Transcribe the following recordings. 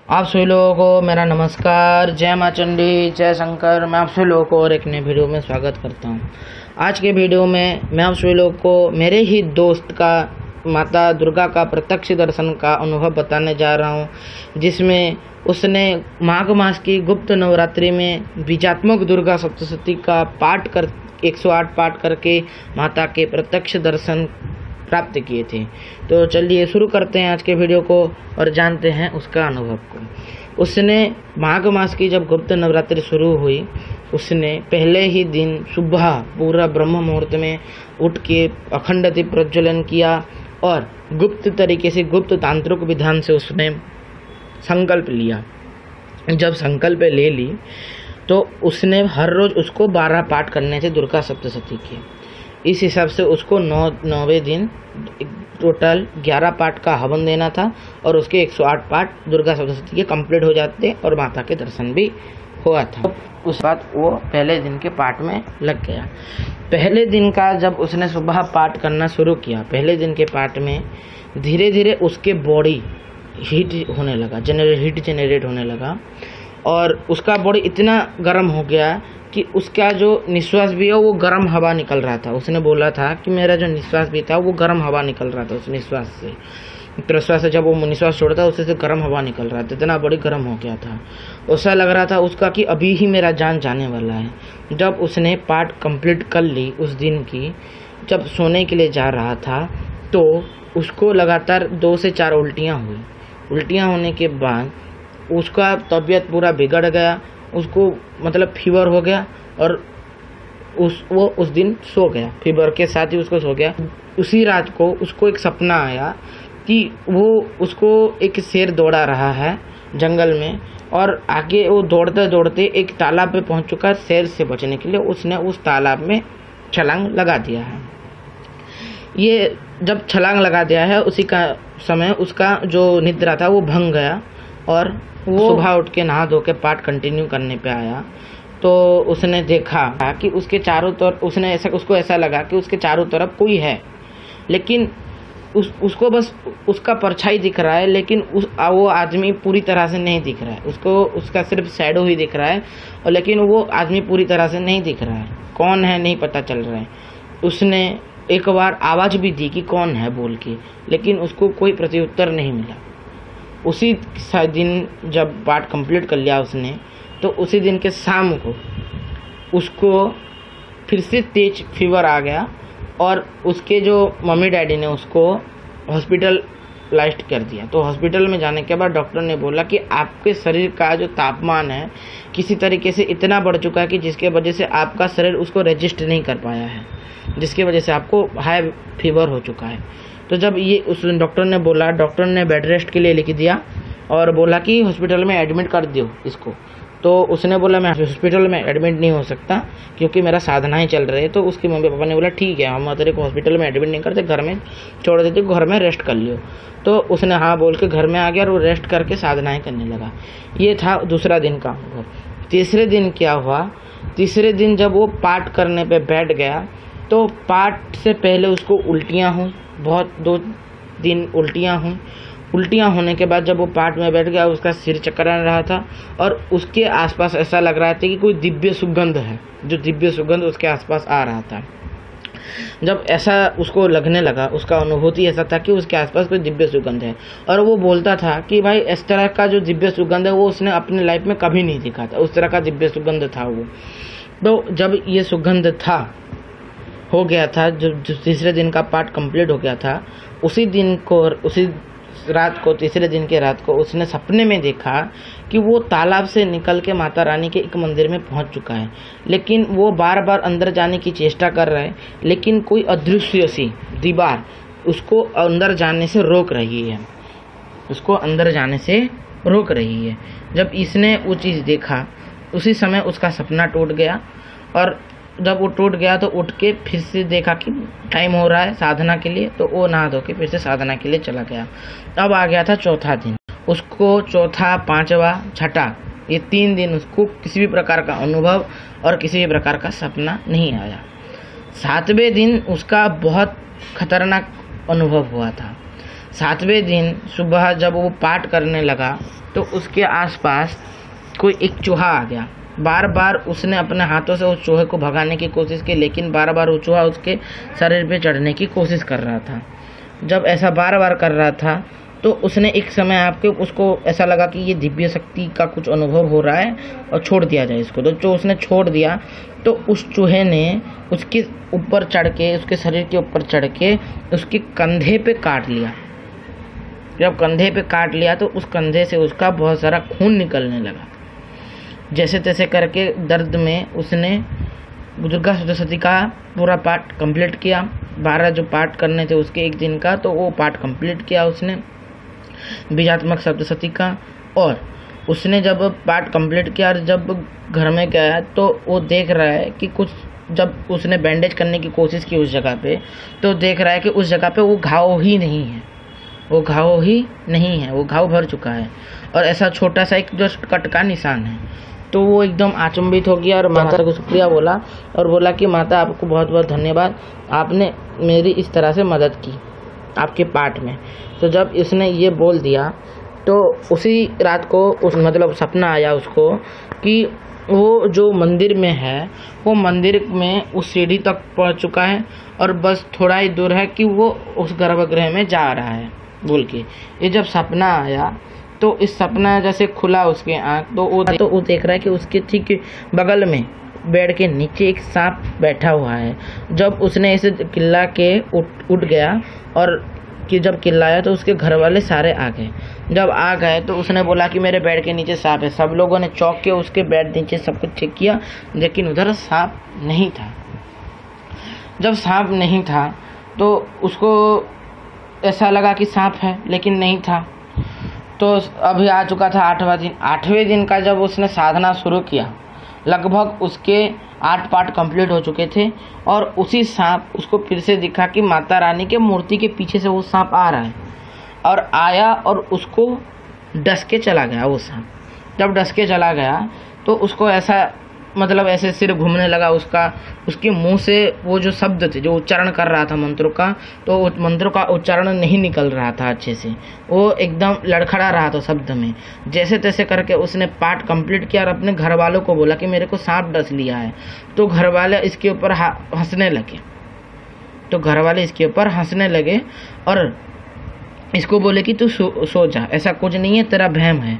आप सभी लोगों को मेरा नमस्कार। जय माँ चंडी, जय शंकर। मैं आप सभी लोगों को और एक नए वीडियो में स्वागत करता हूँ। आज के वीडियो में मैं आप सभी लोगों को मेरे ही दोस्त का माता दुर्गा का प्रत्यक्ष दर्शन का अनुभव बताने जा रहा हूँ, जिसमें उसने माघ मास की गुप्त नवरात्रि में बीजात्मक दुर्गा सप्तशती का पाठ कर 108 पाठ करके माता के प्रत्यक्ष दर्शन प्राप्त किए थे। तो चलिए शुरू करते हैं आज के वीडियो को और जानते हैं उसका अनुभव को। उसने माघ मास की जब गुप्त नवरात्रि शुरू हुई, उसने पहले ही दिन सुबह पूरा ब्रह्म मुहूर्त में उठ के अखंड दीप प्रज्वलन किया और गुप्त तरीके से गुप्त तांत्रिक विधान से उसने संकल्प लिया। जब संकल्प ले ली तो उसने हर रोज उसको 12 पाठ करने थे दुर्गा सप्तशती के। इस हिसाब से उसको 9वें दिन टोटल 11 पाठ का हवन देना था और उसके 108 पाठ दुर्गा सप्तशती के कंप्लीट हो जाते और माता के दर्शन भी हुआ था। उस बाद वो पहले दिन के पाठ में लग गया। पहले दिन का जब उसने सुबह पाठ करना शुरू किया, पहले दिन के पाठ में धीरे धीरे उसके बॉडी हीट होने लगा, हीट जनरेट होने लगा और उसका बॉडी इतना गर्म हो गया कि उसका जो निश्वास भी है वो गर्म हवा निकल रहा था। उसने बोला था कि मेरा जो निश्वास भी था वो गर्म हवा निकल रहा था। उस निश्वास से, प्रश्वास से जब वो निश्वास छोड़ता उससे से गर्म हवा निकल रहा था, इतना बड़ी गर्म हो गया था। ऐसा लग रहा था उसका कि अभी ही मेरा जान जाने वाला है। जब उसने पाठ कंप्लीट कर ली उस दिन की, जब सोने के लिए जा रहा था तो उसको लगातार 2 से 4 उल्टियाँ हुई। उल्टियाँ होने के बाद उसका तबीयत पूरा बिगड़ गया, उसको मतलब फीवर हो गया और वो उस दिन सो गया। फीवर के साथ ही उसको सो गया। उसी रात को उसको एक सपना आया कि वो उसको एक शेर दौड़ा रहा है जंगल में और आगे वो दौड़ते दौड़ते एक तालाब पे पहुंच चुका है। शेर से बचने के लिए उसने उस तालाब में छलांग लगा दिया है। ये जब छलांग लगा दिया है उसी का समय उसका जो निद्रा था वो भंग गया और वो सुबह उठ के नहा धो के पाठ कंटिन्यू करने पे आया तो उसने देखा कि उसके चारों तरफ उसको ऐसा लगा कि उसके चारों तरफ कोई है, लेकिन उसको बस उसका परछाई दिख रहा है, लेकिन वो आदमी पूरी तरह से नहीं दिख रहा है। उसका सिर्फ शैडो ही दिख रहा है और लेकिन वो आदमी पूरी तरह से नहीं दिख रहा है। कौन है नहीं पता चल रहा है। उसने एक बार आवाज़ भी दी कि कौन है बोल के, लेकिन उसको कोई प्रत्युत्तर नहीं मिला। उसी दिन जब पाठ कंप्लीट कर लिया उसने, तो उसी दिन के शाम को उसको फिर से तेज फीवर आ गया और उसके जो मम्मी डैडी ने उसको हॉस्पिटलाइज्ड कर दिया। तो हॉस्पिटल में जाने के बाद डॉक्टर ने बोला कि आपके शरीर का जो तापमान है किसी तरीके से इतना बढ़ चुका है कि जिसके वजह से आपका शरीर उसको रेजिस्ट नहीं कर पाया है, जिसकी वजह से आपको हाई फीवर हो चुका है। तो जब ये उस डॉक्टर ने बोला, डॉक्टर ने बेड रेस्ट के लिए लिख दिया और बोला कि हॉस्पिटल में एडमिट कर दो इसको। तो उसने बोला मैं हॉस्पिटल में एडमिट नहीं हो सकता क्योंकि मेरा साधनाएं चल रही है। तो उसके मम्मी पापा ने बोला ठीक है, हम तेरे को हॉस्पिटल में एडमिट नहीं करते, घर में छोड़ देते, घर में रेस्ट कर लियो। तो उसने हाँ बोल के घर में आ गया और वो रेस्ट करके साधनाएँ करने लगा। ये था दूसरा दिन का अनुभव। तीसरे दिन क्या हुआ, तीसरे दिन जब वो पाठ करने पर बैठ गया तो पाठ से पहले उसको उल्टियाँ हुई, बहुत 2 दिन उल्टियाँ हुई। उल्टियाँ होने के बाद जब वो पाठ में बैठ गया उसका सिर चकरा रहा था और उसके आसपास ऐसा लग रहा था कि कोई दिव्य सुगंध है, जो दिव्य सुगंध उसके आसपास आ रहा था। जब ऐसा उसको लगने लगा, उसका अनुभूति ऐसा था कि उसके आसपास कोई दिव्य सुगंध है और वो बोलता था कि भाई इस तरह का जो दिव्य सुगंध है वो उसने अपने लाइफ में कभी नहीं देखा था। उस तरह का दिव्य सुगंध था वो। तो जब ये सुगंध हो गया था, जो तीसरे दिन का पाठ कंप्लीट हो गया था, उसी रात को तीसरे दिन के रात को उसने सपने में देखा कि वो तालाब से निकल के माता रानी के एक मंदिर में पहुंच चुका है, लेकिन वो बार बार अंदर जाने की चेष्टा कर रहा है, लेकिन कोई अदृश्य सी दीवार उसको अंदर जाने से रोक रही है, उसको अंदर जाने से रोक रही है। जब इसने वो चीज़ देखा उसी समय उसका सपना टूट गया और जब वो टूट गया तो उठ के फिर से देखा कि टाइम हो रहा है साधना के लिए, तो वो नहा धो के फिर से साधना के लिए चला गया। अब आ गया था चौथा दिन। उसको चौथा, 5वां, छठा, ये 3 दिन उसको किसी भी प्रकार का अनुभव और किसी भी प्रकार का सपना नहीं आया। 7वें दिन उसका बहुत खतरनाक अनुभव हुआ था। 7वें दिन सुबह जब वो पाठ करने लगा तो उसके आसपास कोई एक चूहा आ गया। बार बार उसने अपने हाथों से उस चूहे को भगाने की कोशिश की, लेकिन बार बार वो चूहा उसके शरीर पे चढ़ने की कोशिश कर रहा था। जब ऐसा बार बार कर रहा था तो उसने एक समय आपके उसको ऐसा लगा कि ये दिव्य शक्ति का कुछ अनुभव हो रहा है और छोड़ दिया जाए इसको। तो जो उसने छोड़ दिया तो उस चूहे ने उसके ऊपर चढ़ के, उसके शरीर के ऊपर चढ़ के उसके कंधे पे काट लिया। जब कंधे पे काट लिया तो उस कंधे से उसका बहुत सारा खून निकलने लगा। जैसे तैसे करके दर्द में उसने दुर्गा सप्तशती का पूरा पाठ कंप्लीट किया। 12 जो पाठ करने थे उसके एक दिन का, तो वो पाठ कंप्लीट किया उसने बीजात्मक सप्तशती का। और उसने जब पाठ कंप्लीट किया और जब घर में गया तो वो देख रहा है कि कुछ, जब उसने बैंडेज करने की कोशिश की उस जगह पे, तो देख रहा है कि उस जगह पे वो घाव ही नहीं है, वो घाव ही नहीं है, वो घाव भर चुका है और ऐसा छोटा सा एक जस्ट कट का निशान है। तो वो एकदम अचंभित हो गया और माता को शुक्रिया बोला और बोला कि माता आपको बहुत बहुत धन्यवाद, आपने मेरी इस तरह से मदद की आपके पाठ में। तो जब इसने ये बोल दिया तो उसी रात को उस मतलब सपना आया उसको कि वो जो मंदिर में है वो मंदिर में उस सीढ़ी तक पहुंच चुका है और बस थोड़ा ही दूर है कि वो उस गर्भगृह में जा रहा है बोल के। ये जब सपना आया तो इस सपना जैसे खुला उसके आँख, तो वो देख रहा है कि उसके ठीक बगल में बेड के नीचे एक सांप बैठा हुआ है। जब उसने इसे चिल्ला के उठ गया और कि जब चिल्लाया तो उसके घर वाले सारे आ गए। जब आ गए तो उसने बोला कि मेरे बेड के नीचे सांप है। सब लोगों ने चौंक के उसके बेड नीचे सब कुछ चेक किया, लेकिन उधर सांप नहीं था। जब सांप नहीं था तो उसको ऐसा लगा कि सांप है, लेकिन नहीं था। तो अभी आ चुका था 8वां दिन। 8वें दिन का जब उसने साधना शुरू किया, लगभग उसके 8 पाठ कंप्लीट हो चुके थे और उसी सांप उसको फिर से दिखा कि माता रानी के मूर्ति के पीछे से वो सांप आ रहा है और आया और उसको डस के चला गया। वो सांप जब डस के चला गया तो उसको ऐसा मतलब ऐसे सिर घूमने लगा उसका, उसके मुंह से वो जो शब्द थे जो उच्चारण कर रहा था मंत्रों का, तो मंत्रों का उच्चारण नहीं निकल रहा था अच्छे से, वो एकदम लड़खड़ा रहा था शब्द में। जैसे तैसे करके उसने पाठ कंप्लीट किया और अपने घर वालों को बोला कि मेरे को सांप डस लिया है। तो घर वाले इसके ऊपर हंसने लगे और इसको बोले कि तू सो जा, ऐसा कुछ नहीं है, तेरा वहम है।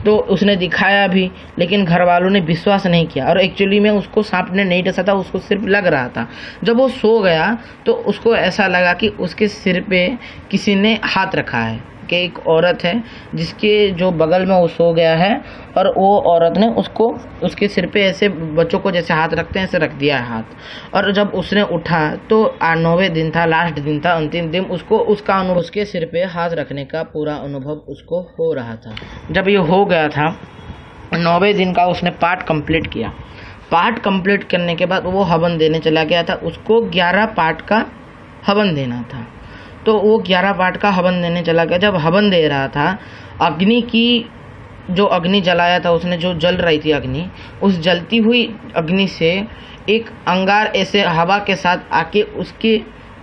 तो उसने दिखाया भी, लेकिन घर वालों ने विश्वास नहीं किया और एक्चुअली में उसको सांप ने नहीं डसा था, उसको सिर्फ लग रहा था। जब वो सो गया तो उसको ऐसा लगा कि उसके सिर पे किसी ने हाथ रखा है, कि एक औरत है जिसके जो बगल में वो सो गया है और वो औरत ने उसको उसके सिर पे ऐसे बच्चों को जैसे हाथ रखते हैं ऐसे रख दिया है हाथ। और जब उसने उठा तो 9वें दिन था, लास्ट दिन था, अंतिम दिन, उसको उसका अनुभव, उसके सिर पे हाथ रखने का पूरा अनुभव उसको हो रहा था। जब ये हो गया था 9वें दिन का, उसने पाठ कंप्लीट किया। पाठ कंप्लीट करने के बाद वो हवन देने चला गया था। उसको 11 पाठ का हवन देना था, तो वो 11 पाठ का हवन देने चला गया। जब हवन दे रहा था, अग्नि की जो अग्नि जलाया था उसने, जो जल रही थी अग्नि, उस जलती हुई अग्नि से एक अंगार ऐसे हवा के साथ आके उसके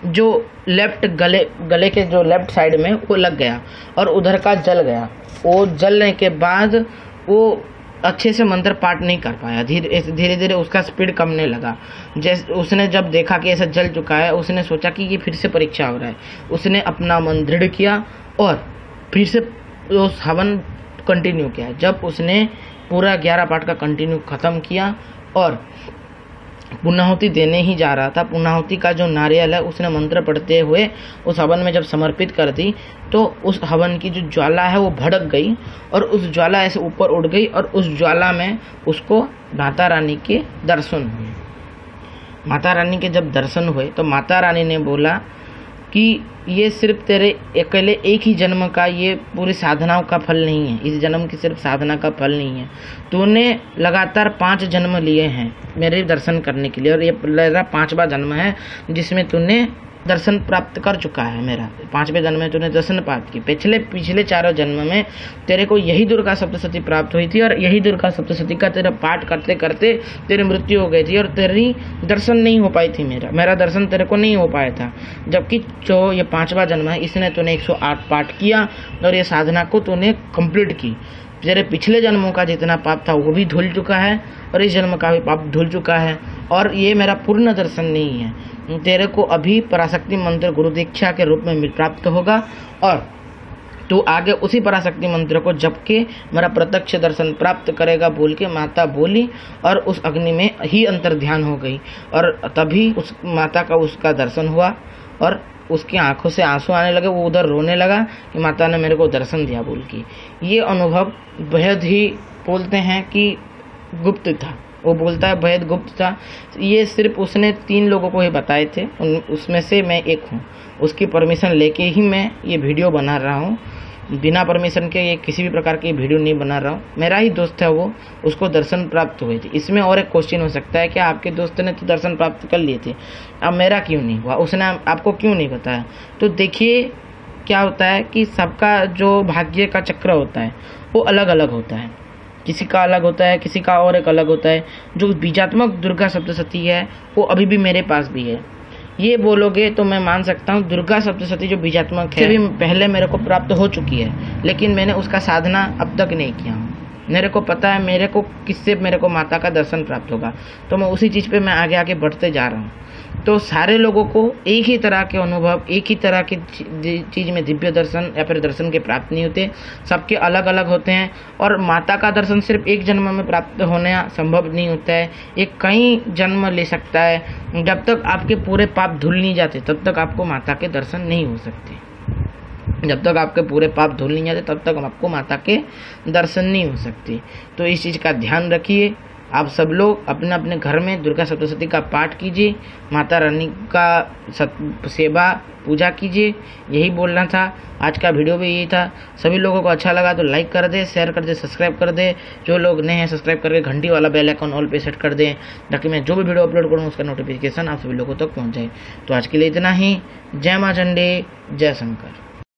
जो लेफ्ट गले के जो लेफ्ट साइड में वो लग गया और उधर का जल गया। वो जलने के बाद वो अच्छे से मंत्र पाठ नहीं कर पाया, धीरे धीरे उसका स्पीड कमने लगा। जैसे उसने जब देखा कि ऐसा जल चुका है, उसने सोचा कि ये फिर से परीक्षा हो रहा है। उसने अपना मन दृढ़ किया और फिर से उस हवन कंटिन्यू किया। जब उसने पूरा 11 पाठ का कंटिन्यू ख़त्म किया और पुणाहुति देने ही जा रहा था, पुणाहुति का जो नारियल है उसने मंत्र पढ़ते हुए उस हवन में जब समर्पित कर दी, तो उस हवन की जो ज्वाला है वो भड़क गई और उस ज्वाला ऐसे ऊपर उड़ गई और उस ज्वाला में उसको माता रानी के दर्शन हुए। माता रानी के जब दर्शन हुए तो माता रानी ने बोला कि ये सिर्फ तेरे अकेले एक ही जन्म का, ये पूरी साधनाओं का फल नहीं है, इस जन्म की सिर्फ साधना का फल नहीं है। तूने लगातार 5 जन्म लिए हैं मेरे दर्शन करने के लिए और ये तेरा 5वां जन्म है जिसमें तूने दर्शन प्राप्त कर चुका है मेरा। 5वें जन्म में तूने दर्शन प्राप्त की, पिछले चारों जन्म में तेरे को यही दुर्गा सप्तशती प्राप्त हुई थी और यही दुर्गा सप्तशती का तेरा पाठ करते करते तेरी मृत्यु हो गई थी और तेरी दर्शन नहीं हो पाई थी, मेरा दर्शन तेरे को नहीं हो पाया था। जबकि जो ये 5वां जन्म है इसने तूने 108 पाठ किया और ये साधना को तूने कंप्लीट की। तेरे पिछले जन्मों का जितना पाप था वो भी धुल चुका है और इस जन्म का भी पाप धुल चुका है और ये मेरा पूर्ण दर्शन नहीं है। तेरे को अभी पराशक्ति मंत्र गुरु दीक्षा के रूप में प्राप्त होगा और तू आगे उसी पराशक्ति मंत्र को जप के मेरा प्रत्यक्ष दर्शन प्राप्त करेगा बोल के माता बोली और उस अग्नि में ही अंतर ध्यान हो गई और तभी उस माता का उसका दर्शन हुआ और उसकी आंखों से आंसू आने लगे। वो उधर रोने लगा कि माता ने मेरे को दर्शन दिया बोल के। ये अनुभव बेहद ही बोलते हैं कि गुप्त था, वो बोलता है बेहद गुप्त था। ये सिर्फ उसने 3 लोगों को ही बताए थे, उसमें से मैं एक हूँ। उसकी परमिशन लेके ही मैं ये वीडियो बना रहा हूँ, बिना परमिशन के ये किसी भी प्रकार की वीडियो नहीं बना रहा हूँ। मेरा ही दोस्त है वो, उसको दर्शन प्राप्त हुए थे। इसमें और एक क्वेश्चन हो सकता है कि आपके दोस्त ने तो दर्शन प्राप्त कर लिए थे, अब मेरा क्यों नहीं हुआ, उसने आपको क्यों नहीं बताया? तो देखिए क्या होता है कि सबका जो भाग्य का चक्र होता है वो अलग अलग होता है, किसी का अलग होता है, किसी का और एक अलग होता है। जो बीजात्मक दुर्गा सप्तशती है वो अभी भी मेरे पास भी है। ये बोलोगे तो मैं मान सकता हूँ दुर्गा सप्तशती जो बीजात्मक है भी पहले मेरे को प्राप्त हो चुकी है, लेकिन मैंने उसका साधना अब तक नहीं किया हूँ। मेरे को पता है मेरे को किससे मेरे को माता का दर्शन प्राप्त होगा, तो मैं उसी चीज़ पे मैं आगे आगे बढ़ते जा रहा हूँ। तो सारे लोगों को एक ही तरह के अनुभव, एक ही तरह की चीज़ में दिव्य दर्शन या फिर दर्शन के प्राप्त नहीं होते, सबके अलग अलग होते हैं। और माता का दर्शन सिर्फ एक जन्म में प्राप्त होना संभव नहीं होता है, ये कई जन्म ले सकता है। जब तक आपके पूरे पाप धुल नहीं जाते तब तक आपको माता के दर्शन नहीं हो सकते। जब तक आपके पूरे पाप धुल नहीं जाते तब तक आपको माता के दर्शन नहीं हो सकते। तो इस चीज़ का ध्यान रखिए। आप सब लोग अपने अपने घर में दुर्गा सप्तशती का पाठ कीजिए, माता रानी का सेवा पूजा कीजिए। यही बोलना था, आज का वीडियो भी यही था। सभी लोगों को अच्छा लगा तो लाइक कर दे, शेयर कर दे, सब्सक्राइब कर दे। जो लोग नए हैं सब्सक्राइब करके घंटी वाला बेल आइकन ऑल पे सेट कर दें ताकि मैं जो भी वीडियो अपलोड करूँ उसका नोटिफिकेशन आप सभी लोगों तक पहुँच जाए। तो आज के लिए इतना ही। जय मां चंडी, जय शंकर।